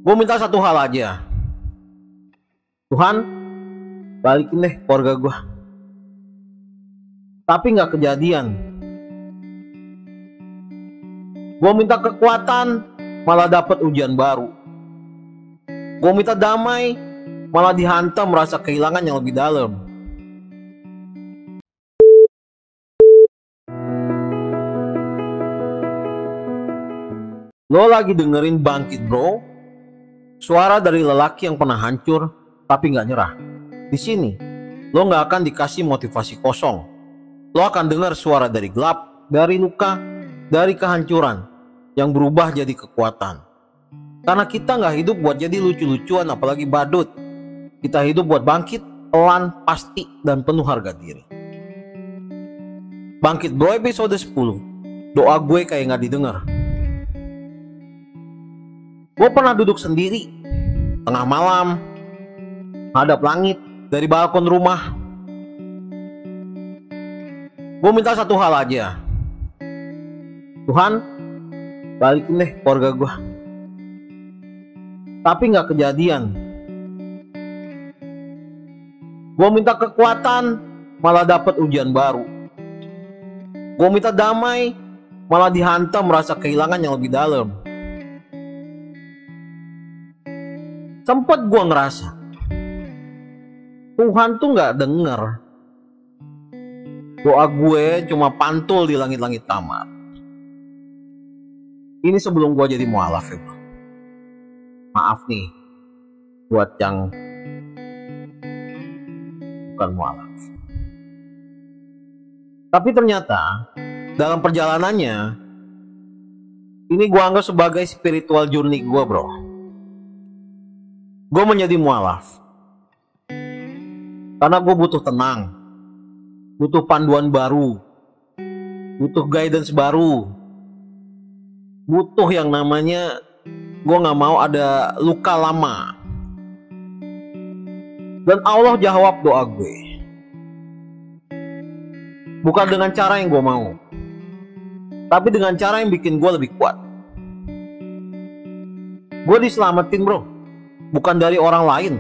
Gue minta satu hal aja. Tuhan, balikin deh keluarga gue. Tapi gak kejadian. Gue minta kekuatan, malah dapat ujian baru. Gue minta damai, malah dihantam merasa kehilangan yang lebih dalam. Lo lagi dengerin Bangkit Bro, suara dari lelaki yang pernah hancur tapi gak nyerah. Di sini, lo gak akan dikasih motivasi kosong. Lo akan dengar suara dari gelap, dari luka, dari kehancuran yang berubah jadi kekuatan. Karena kita gak hidup buat jadi lucu-lucuan apalagi badut. Kita hidup buat bangkit, pelan, pasti, dan penuh harga diri. Bangkit Bro episode 10. Doa gue kayak gak didengar. Gue pernah duduk sendiri, tengah malam, hadap langit, dari balkon rumah. Gue minta satu hal aja. Tuhan, balikin deh keluarga gue. Tapi gak kejadian. Gue minta kekuatan, malah dapat ujian baru. Gue minta damai, malah dihantam merasa kehilangan yang lebih dalam. Sempet gue ngerasa Tuhan tuh gak denger. Doa gue cuma pantul di langit-langit kamar. Ini sebelum gue jadi mualaf ya bro. Maaf nih buat yang bukan mualaf. Tapi ternyata dalam perjalanannya ini gue anggap sebagai spiritual journey gue bro. Gue menjadi mualaf karena gue butuh tenang, butuh panduan baru, butuh guidance baru, butuh yang namanya gue gak mau ada luka lama. Dan Allah jawab doa gue, bukan dengan cara yang gue mau, tapi dengan cara yang bikin gue lebih kuat. Gue diselamatin bro, bukan dari orang lain,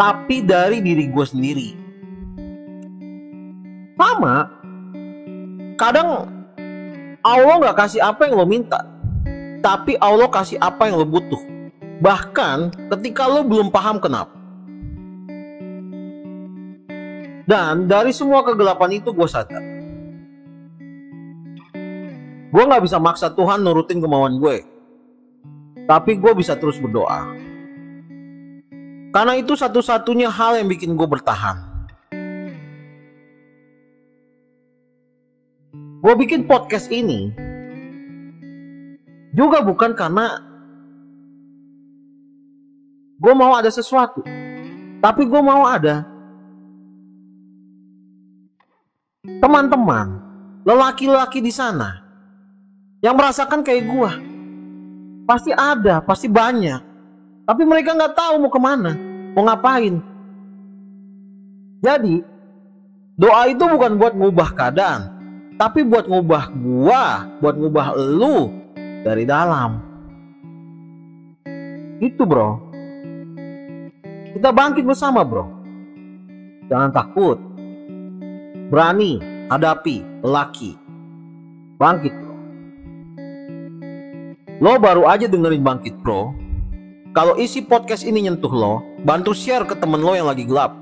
tapi dari diri gue sendiri. Sama, kadang Allah gak kasih apa yang lo minta, tapi Allah kasih apa yang lo butuh. Bahkan ketika lo belum paham kenapa. Dan dari semua kegelapan itu gue sadar, gue gak bisa maksa Tuhan nurutin kemauan gue, tapi gue bisa terus berdoa. Karena itu satu-satunya hal yang bikin gue bertahan. Gue bikin podcast ini juga bukan karena gue mau ada sesuatu, tapi gue mau ada teman-teman, lelaki-lelaki di sana yang merasakan kayak gue. Pasti ada, pasti banyak. Tapi mereka gak tahu mau kemana, mau ngapain. Jadi doa itu bukan buat ngubah keadaan, tapi buat ngubah gua, buat ngubah lu dari dalam. Itu bro. Kita bangkit bersama bro. Jangan takut. Berani hadapi lelaki. Bangkit bro. Lo baru aja dengerin Bangkit Bro. Kalau isi podcast ini nyentuh lo, bantu share ke temen lo yang lagi gelap.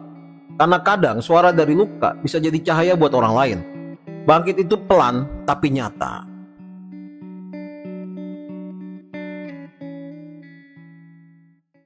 Karena kadang suara dari luka bisa jadi cahaya buat orang lain. Bangkit itu pelan tapi nyata.